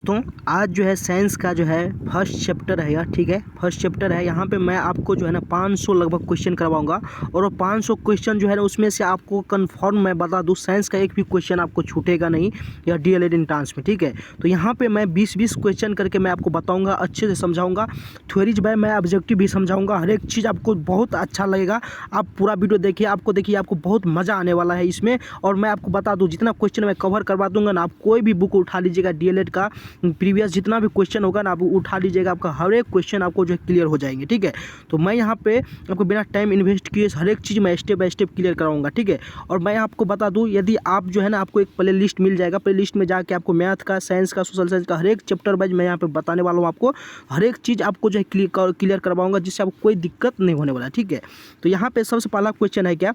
तो आज जो है साइंस का जो है फर्स्ट चैप्टर रहेगा, ठीक है। फर्स्ट चैप्टर है, यहाँ पे मैं आपको जो है ना 500 लगभग क्वेश्चन करवाऊंगा और वो 500 क्वेश्चन जो है ना उसमें से आपको कंफर्म मैं बता दूँ साइंस का एक भी क्वेश्चन आपको छूटेगा नहीं या डीएलएड एंट्रेंस में, ठीक है। तो यहाँ पे मैं 20-20 क्वेश्चन करके मैं आपको बताऊँगा, अच्छे से समझाऊँगा। थ्योरीज बाय मैं ऑब्जेक्टिव भी समझाऊँगा, हर एक चीज़ आपको बहुत अच्छा लगेगा। आप पूरा वीडियो देखिए, आपको बहुत मज़ा आने वाला है इसमें। और मैं आपको बता दूँ जितना क्वेश्चन मैं कवर करवा दूँगा ना, आप कोई भी बुक उठा लीजिएगा डीएलएड का प्रीवियस जितना भी क्वेश्चन होगा ना आप उठा लीजिएगा, आपका हर एक क्वेश्चन आपको जो है क्लियर हो जाएंगे, ठीक है। तो मैं यहाँ पे आपको बिना टाइम इन्वेस्ट किए हर एक चीज़ मैं स्टेप बाय स्टेप क्लियर कराऊंगा, ठीक है। और मैं आपको बता दूँ यदि आप जो है ना आपको एक प्ले लिस्ट मिल जाएगा, प्ले लिस्ट में जाके आपको मैथ का, साइंस का, सोशल साइंस का हर एक चैप्टर वाइज मैं यहाँ पे बताने वाला हूँ। आपको हर एक चीज़ आपको जो है क्लियर करवाऊँगा, जिससे आपको कोई दिक्कत नहीं होने वाला, ठीक है। तो यहाँ पे सबसे पहला क्वेश्चन है क्या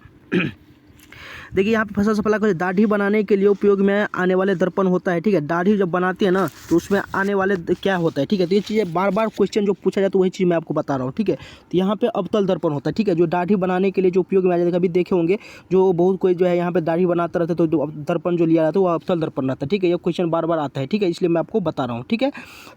देखिए यहाँ पे सबसे पहला क्वेश्चन, दाढ़ी बनाने के लिए उपयोग में आने वाले दर्पण होता है, ठीक है। दाढ़ी जब बनाते हैं ना तो उसमें आने वाले क्या होता है, ठीक है। तो ये चीज़ें बार बार क्वेश्चन जो पूछा जाए तो वही चीज़ मैं आपको बता रहा हूँ, ठीक है। तो यहाँ पे अवतल दर्पण होता है, ठीक है, जो दाढ़ी बनाने के लिए जो उपयोग में आ जाता है। कभी देखे होंगे जो बहुत कोई जो है यहाँ पे दाढ़ी बनाता रहता है तो जो दर्पण जो लिया जाता है वो अवतल दर्पण रहता है, ठीक है। ये क्वेश्चन बार बार आता है, ठीक है, इसलिए मैं आपको बता रहा हूँ, ठीक है।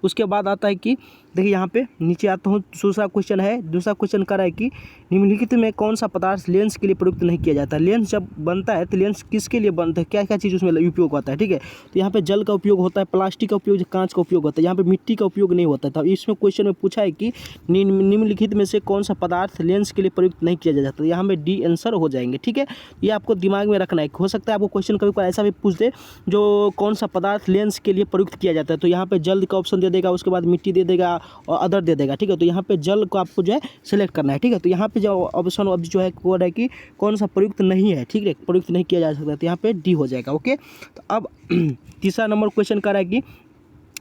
उसके बाद आता है कि देखिए यहाँ पे नीचे आता हूँ, दूसरा क्वेश्चन है। दूसरा क्वेश्चन कर रहा है कि निम्नलिखित में कौन सा पदार्थ लेंस के लिए प्रयुक्त नहीं किया जाता है। लेंस जब बनता है तो लेंस किसके लिए बनता है, क्या क्या चीज़ उसमें उपयोग होता है, ठीक है। तो यहाँ पे जल का उपयोग होता है, प्लास्टिक का उपयोग, कांच का उपयोग होता है, यहाँ पे मिट्टी का उपयोग नहीं होता है। तो इसमें क्वेश्चन में पूछा है कि निम्नलिखित में से कौन सा पदार्थ लेंस के लिए प्रयुक्त नहीं किया जाता है। यहाँ पे डी आंसर हो जाएंगे, ठीक है। ये आपको दिमाग में रखना है। हो सकता है आपको क्वेश्चन कभी कोई ऐसा भी पूछ दे जो कौन सा पदार्थ लेंस के लिए प्रयुक्त किया जाता है, तो यहाँ पे जल का ऑप्शन दे देगा, उसके बाद मिट्टी दे देगा और अदर दे देगा, ठीक है। तो यहाँ पे जल को आपको जो है सेलेक्ट करना है, ठीक है। तो यहाँ पे जो ऑप्शन अब जो है कोड है कि कौन सा प्रयुक्त नहीं है, ठीक है, प्रयुक्त नहीं किया जा सकता, तो यहाँ पे डी हो जाएगा, ओके। तो अब तीसरा नंबर क्वेश्चन कर रहा है कि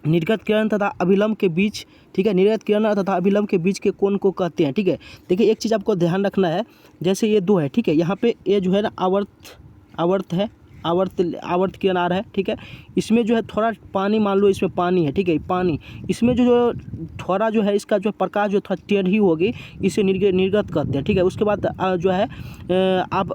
निर्गत किरण तथा अभिलंब के बीच, ठीक है, निर्गत किरण तथा अभिलंब के बीच के कोण को कहते हैं, ठीक है। देखिए एक चीज़ आपको ध्यान रखना है, जैसे ये दो है, ठीक है, यहाँ पे ये जो है ना आवर्त है, आवर्त किरण आ रहा है, ठीक है। इसमें जो है थोड़ा पानी, मान लो इसमें पानी है, ठीक है, पानी इसमें जो थोड़ा जो है इसका जो प्रकाश जो थोड़ा टेढ़ी होगी, इसे निर्गत करते हैं, ठीक है। उसके बाद जो है आप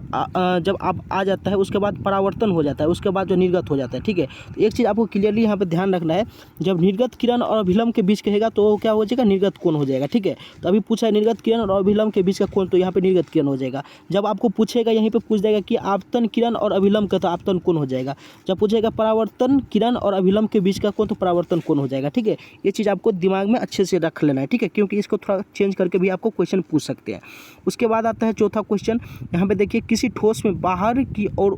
जब आप आ जाता है उसके बाद परावर्तन हो जाता है, उसके बाद जो निर्गत हो जाता है, ठीक है। तो एक चीज़ आपको क्लियरली यहाँ पे ध्यान रखना है, जब निर्गत किरण और अभिलंब के बीच कहेगा तो क्या हो जाएगा, निर्गत कोण हो जाएगा, ठीक है। तो अभी पूछा है निर्गत किरण और अभिलंब के बीच का कोण, तो यहाँ पे निर्गत किरण हो जाएगा। जब आपको पूछेगा यहीं पे पूछ देगा कि आपतन किरण और अभिलंब का, तो आपतन कोण हो जाएगा। जब पूछेगा परावर्तन किरण और अभिलंब के बीच का कोण, तो परावर्तन कोण हो जाएगा, ठीक है। ये चीज़ आपको दिमाग में अच्छे से रख लेना है, ठीक है, क्योंकि इसको थोड़ा चेंज करके भी आपको क्वेश्चन पूछ सकते हैं। उसके बाद आता है चौथा क्वेश्चन, यहाँ पे देखिए किसी ठोस में बाहर की ओर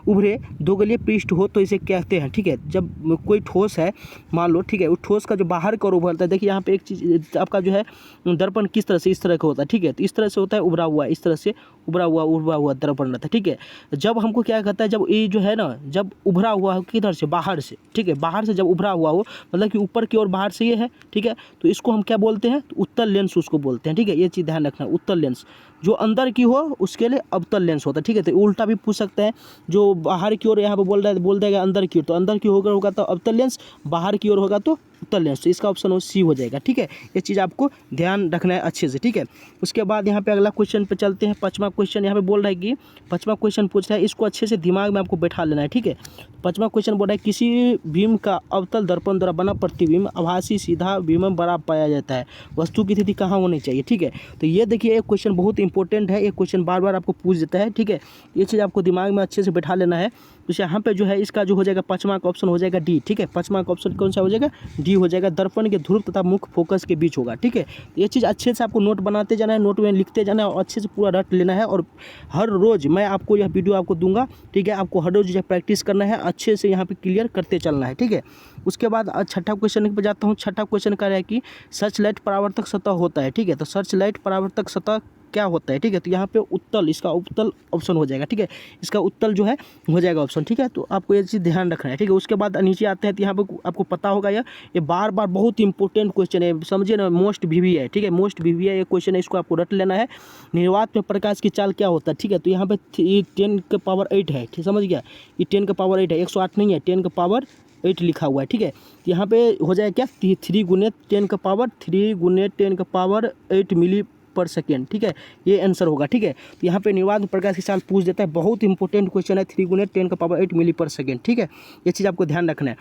उभरे दोगलीय पृष्ठ हो तो इसे कहते हैं, ठीक है। जब कोई ठोस है मान लो, ठीक है, उस ठोस का जो बाहर की ओर उभरता है, देखिए यहाँ पे एक चीज़ आपका जो है दर्पण किस तरह से, इस तरह का होता है, ठीक है। तो इस तरह से होता है उभरा हुआ, इस तरह से उभरा हुआ दर्पण रहता है, ठीक है। जब हमको क्या कहता है, जब ये जो है ना जब उभरा हुआ हो किधर से, बाहर से, ठीक है, बाहर से जब उभरा हुआ हो मतलब कि ऊपर की ओर बाहर से ये है, ठीक है। तो इसको हम क्या बोलते हैं, तो उत्तल लेंस उसको बोलते हैं, ठीक है। ये चीज़ ध्यान रखना, उत्तल लेंस। जो अंदर की हो उसके लिए अवतल लेंस होता है, ठीक है। तो उल्टा भी पूछ सकते हैं, जो बाहर की ओर यहाँ पे बोल देगा अंदर की ओर, तो अंदर की होगा तो अवतल लेंस, बाहर की ओर होगा तो उत्तल लेंस। तो इसका ऑप्शन सी हो जाएगा, ठीक है। ये चीज़ आपको ध्यान रखना है अच्छे से, ठीक है। उसके बाद यहाँ पे अगला क्वेश्चन पे चलते हैं। पाँचवा क्वेश्चन यहाँ पे बोल रहा है कि पाँचवा क्वेश्चन पूछ रहा है, इसको अच्छे से दिमाग में आपको बैठा लेना है, ठीक है। पाँचवा क्वेश्चन बोल रहा है किसी बीम का अवतल दर्पण द्वारा बना प्रतिबिंब आभासी सीधा बीम बड़ा पाया जाता है, वस्तु की स्थिति कहाँ होनी चाहिए, ठीक है। तो ये देखिए एक क्वेश्चन बहुत इंपॉर्टेंट है, ये क्वेश्चन बार बार आपको पूछ देता है, ठीक है। ये चीज़ आपको दिमाग में अच्छे से बैठा लेना है। तो यहाँ पे जो है इसका जो हो जाएगा पाँचवा का ऑप्शन हो जाएगा डी, ठीक है। पाँचवा का ऑप्शन कौन सा हो जाएगा, डी हो जाएगा। दर्पण के ध्रुव तथा मुख्य फोकस के बीच होगा, ठीक है। तो ये चीज़ अच्छे से आपको नोट बनाते जाना है, नोट में लिखते जाना है और अच्छे से पूरा रट लेना है। और हर रोज़ मैं आपको यह वीडियो आपको दूंगा, ठीक है। आपको हर रोज़ प्रैक्टिस करना है, अच्छे से यहाँ पे क्लियर करते चलना है, ठीक है। उसके बाद छठा क्वेश्चन पे जाता हूँ। छठा क्वेश्चन कह रहा है कि सर्च लाइट परावर्तक सतह होता है, ठीक है। तो सर्च लाइट परावर्तक सतह क्या होता है, ठीक है। तो यहाँ पे उत्तल, इसका उत्तल ऑप्शन हो जाएगा, ठीक है। इसका उत्तल जो है हो जाएगा ऑप्शन, ठीक है। तो आपको ये चीज़ ध्यान रखना है, ठीक है। उसके बाद नीचे आते हैं तो यहाँ पे आपको पता होगा ये बार बार बहुत इंपॉर्टेंट क्वेश्चन है, समझिए ना, मोस्ट वीवी है, ठीक है। मोस्ट वीवी है ये क्वेश्चन है, इसको आपको रट लेना है। निर्वात में प्रकाश की चाल क्या होता है, ठीक है। तो यहाँ पे 10 के पावर 8 है, ठीक, समझ गया। ये 10 के पावर 8 है, 108 नहीं है, 10 के पावर 8 लिखा हुआ है, ठीक है। तो यहाँ पे हो जाएगा क्या, 3 गुने 10 का पावर 3 गुने 10 का पावर 8 मिली पर सेकेंड, ठीक है। ये आंसर होगा, ठीक है। तो यहाँ पे निर्वात प्रकाश की चाल पूछ देता है, बहुत इंपॉर्टेंट क्वेश्चन है। 3 गुने 10 का पावर 8 मिली पर सेकेंड, ठीक है। ये चीज़ आपको ध्यान रखना है।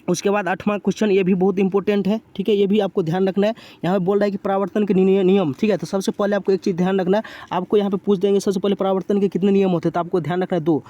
उसके बाद 8वां क्वेश्चन, ये भी बहुत इंपॉर्टेंट है, ठीक है, ये भी आपको ध्यान रखना है। यहाँ पे बोल रहा है कि परावर्तन के नियम, ठीक है। तो सबसे पहले आपको एक चीज़ ध्यान रखना है, आपको यहाँ पे पूछ देंगे सबसे पहले परावर्तन के कितने नियम होते हैं, तो आपको ध्यान रखना है 2।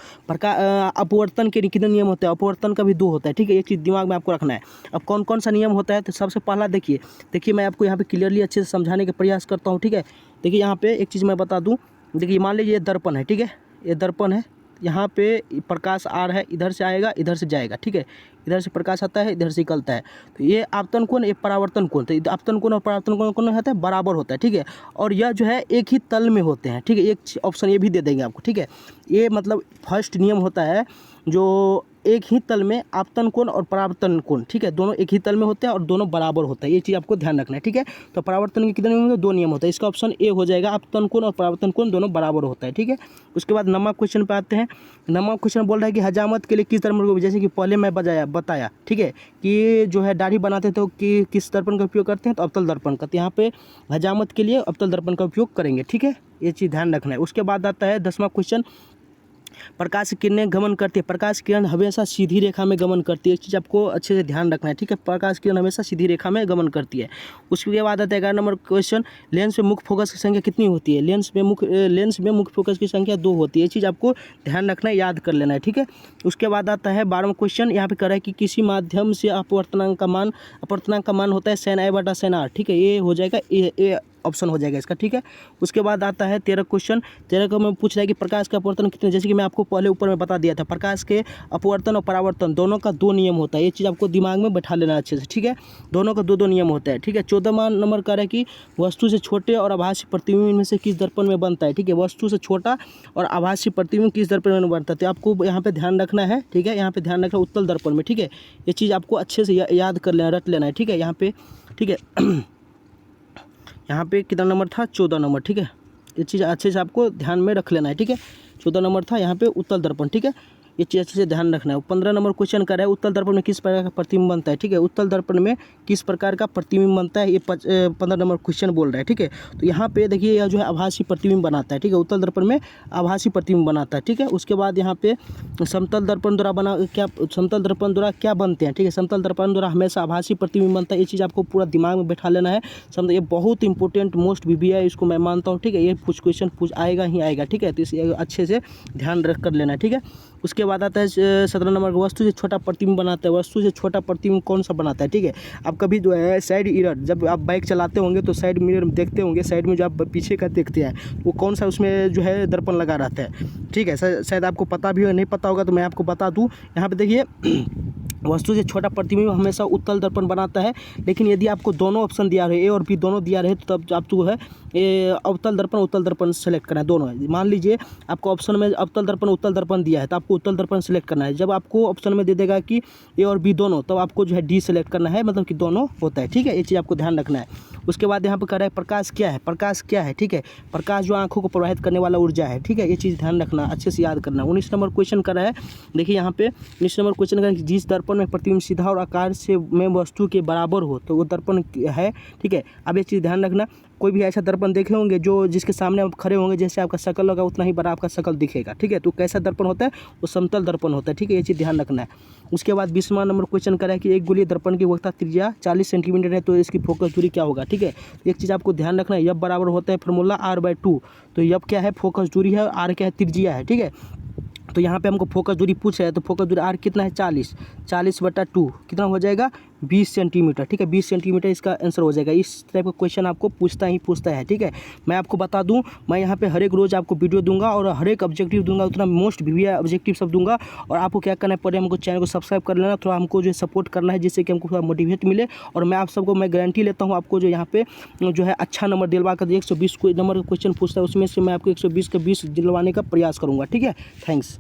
अपवर्तन के कितने नियम होते हैं, अपवर्तन का भी 2 होता है, ठीक है। एक चीज़ दिमाग में आपको रखना है। अब कौन कौन सा नियम होता है, तो सबसे पहला देखिए मैं आपको यहाँ पर क्लियरली अच्छे से समझाने का प्रयास करता हूँ, ठीक है। देखिए यहाँ पे एक चीज़ मैं बता दूँ, देखिए मान लीजिए ये दर्पण है, ठीक है, ये दर्पण है, यहाँ पे प्रकाश आ रहा है, इधर से आएगा इधर से जाएगा, ठीक है, इधर से प्रकाश आता है इधर से निकलता है। तो ये आपतन कोण, ये परावर्तन कोण, तो आपतन कोण और परावर्तन कोण कौन होता है, बराबर होता है, ठीक है। और यह जो है एक ही तल में होते हैं, ठीक है। एक ऑप्शन ये भी दे देंगे आपको, ठीक है। ये मतलब फर्स्ट नियम होता है जो एक ही तल में आपतन कोण और परावर्तन कोण, ठीक है, दोनों एक ही तल में होते हैं और दोनों बराबर होता है, ये चीज़ आपको ध्यान रखना है, ठीक है। तो परावर्तन के कितने नियम होते हैं, 2 नियम होता है। इसका ऑप्शन ए हो जाएगा, आपतन कोण और परावर्तन कोण दोनों बराबर होता है, ठीक है। उसके बाद 9वां क्वेश्चन पे आते हैं। 9वां क्वेश्चन बोल रहा है कि हजामत के लिए किस दर्पण को, जैसे कि पहले मैं बताया, ठीक है, कि जो है दाढ़ी बनाते तो कि किस दर्पण का उपयोग करते हैं, तो अवतल दर्पण का। तो यहाँ पे हजामत के लिए अवतल दर्पण का उपयोग करेंगे, ठीक है, ये चीज़ ध्यान रखना है। उसके बाद आता है 10वां क्वेश्चन, प्रकाश किरणें गमन करती है, प्रकाश किरण हमेशा सीधी रेखा में गमन करती है, एक चीज़ आपको अच्छे से ध्यान रखना है, ठीक है। प्रकाश किरण हमेशा सीधी रेखा में गमन करती है। उसके बाद आता है 11 नंबर क्वेश्चन, लेंस में मुख्य फोकस की संख्या कितनी होती है, लेंस में मुख्य फोकस की संख्या 2 होती है, ये चीज़ आपको ध्यान रखना है, याद कर लेना है, ठीक है। उसके बाद आता है 12वां क्वेश्चन, यहाँ पे कह रहा है कि किसी माध्यम से अपवर्तनांक का मान होता है sin I बटा sin R, ठीक है, ये हो जाएगा ए ऑप्शन हो जाएगा इसका, ठीक है। उसके बाद आता है 13 क्वेश्चन, 13 को मैं पूछ रहा है कि प्रकाश के अपवर्तन कितने, जैसे कि मैं आपको पहले ऊपर में बता दिया था, प्रकाश के अपवर्तन और परावर्तन दोनों का 2 नियम होता है, ये चीज़ आपको दिमाग में बैठा लेना अच्छे से, ठीक है। दोनों का 2 नियम होता है, ठीक है। 14वां नंबर कह रहा है कि वस्तु से छोटे और आभासी प्रतिबिंब में से किस दर्पण में बनता है, ठीक है, वस्तु से छोटा और आभासी प्रतिबिंब किस दर्पण में बनता है, तो आपको यहाँ पे ध्यान रखना है, ठीक है, यहाँ पे ध्यान रखना उत्तल दर्पण में, ठीक है। ये चीज़ आपको अच्छे से याद कर लेना, रट लेना है, ठीक है, यहाँ पे, ठीक है। यहाँ पे कितना नंबर था, 14 नंबर, ठीक है। ये चीज़ अच्छे से आपको ध्यान में रख लेना है, ठीक है। 14 नंबर था यहाँ पे उत्तल दर्पण, ठीक है, ये चीज़ अच्छे से ध्यान रखना है। 15 नंबर क्वेश्चन कर रहा है, उत्तल दर्पण में किस प्रकार का प्रतिबिंब बनता है, ठीक है, उत्तल दर्पण में किस प्रकार का प्रतिबिंब बनता है, ये 15 नंबर क्वेश्चन बोल रहा है, ठीक है। तो यहाँ पे देखिए यह जो है आभासी प्रतिबिंब बनाता है, ठीक है, उत्तल दर्पण में आभासी प्रतिबिंब बनाता है, ठीक है। उसके बाद यहाँ पे समतल दर्पण द्वारा क्या बनते हैं, ठीक है, समतल दर्पण द्वारा हमेशा आभासी प्रतिबिंब बनता है, ये चीज़ आपको पूरा दिमाग में बैठा लेना है, ये बहुत इंपॉर्टेंट मोस्ट भी है, इसको मैं मानता हूँ, ठीक है। ये कुछ क्वेश्चन आएगा ही आएगा, ठीक है, तो इसे अच्छे से ध्यान रख कर लेना है, ठीक है। उसके बाद आता है 17 नंबर, वस्तु से छोटा प्रतिबिंब बनाता है, वस्तु से छोटा प्रतिबिंब कौन सा बनाता है, ठीक है। आप कभी जो है साइड मिरर, जब आप बाइक चलाते होंगे तो साइड मिरर देखते होंगे, साइड में जो आप पीछे का देखते हैं वो कौन सा उसमें जो है दर्पण लगा रहता है, ठीक है। शायद आपको पता भी हो, नहीं पता होगा तो मैं आपको बता दूँ। यहाँ पे देखिए वस्तु से छोटा प्रतिबिंब हमेशा उत्तल दर्पण बनाता है, लेकिन यदि आपको दोनों ऑप्शन दिया रहे, ए और बी दोनों दिया रहे, तो तब आपको है ये अवतल दर्पण उत्तल दर्पण सेलेक्ट करना है, दोनों है। मान लीजिए आपको ऑप्शन में अवतल दर्पण उत्तल दर्पण दिया है, तो आपको उत्तल दर्पण सेलेक्ट करना है। जब आपको ऑप्शन में दे देगा कि ए और बी दोनों, तब आपको जो है डी सेलेक्ट करना है, मतलब कि दोनों होता है, ठीक है, ये चीज़ आपको ध्यान रखना है। उसके बाद यहाँ पर कह रहा है प्रकाश क्या है, प्रकाश क्या है, ठीक है, प्रकाश जो आंखों को प्रवाहित करने वाला ऊर्जा है, ठीक है, ये चीज़ ध्यान रखना, अच्छे से याद करना। 19 नंबर क्वेश्चन कर रहा है, देखिए यहाँ पे 19 नंबर क्वेश्चन कर रहा है, जिस दर्पण में प्रतिबिंब सीधा और आकार से में वस्तु के बराबर हो तो वो दर्पण है, ठीक है। अब ये चीज़ ध्यान रखना, कोई भी ऐसा दर्पण देखे होंगे जो जिसके सामने आप खड़े होंगे, जैसे आपका शकल होगा उतना ही बड़ा आपका शकल दिखेगा, ठीक है, तो कैसा दर्पण होता है, वो समतल दर्पण होता है, ठीक है, ये चीज़ ध्यान रखना है। उसके बाद 20वां नंबर क्वेश्चन करा है कि एक गोलीय दर्पण की वक्रता त्रिज्या 40 सेंटीमीटर है, तो इसकी फोकस दूरी क्या होगा, ठीक है। एक चीज़ आपको ध्यान रखना है, यब बराबर होता है फार्मूला R/2, तो यब क्या है, फोकस दूरी है, आर क्या है, त्रिज्या है, ठीक है। तो यहाँ पे हमको फोकस दूरी पूछ रहा है, तो फोकस दूरी आर कितना है, 40/2 कितना हो जाएगा, 20 सेंटीमीटर, ठीक है, 20 सेंटीमीटर इसका आंसर हो जाएगा। इस टाइप का क्वेश्चन आपको पूछता है, ठीक है। मैं आपको बता दूं, मैं यहाँ पे हर एक रोज़ आपको वीडियो दूंगा और हर एक ऑब्जेक्टिव दूंगा, उतना मोस्ट भी ऑब्जेक्टिव सब दूंगा। और आपको क्या करना है, पहले हमको चैनल को सब्सक्राइब कर लेना, थोड़ा हमको जो है सपोर्ट करना है, जिससे कि हमको थोड़ा मोटिवेट मिले। और मैं आप सबको मैं गारंटी लेता हूँ, आपको जो यहाँ पे जो है अच्छा नंबर दिलवा कर 120 नंबर का क्वेश्चन पूछता है, उसमें से मैं आपको 120 का 20 दिलवाने का प्रयास करूँगा, ठीक है। थैंक्स।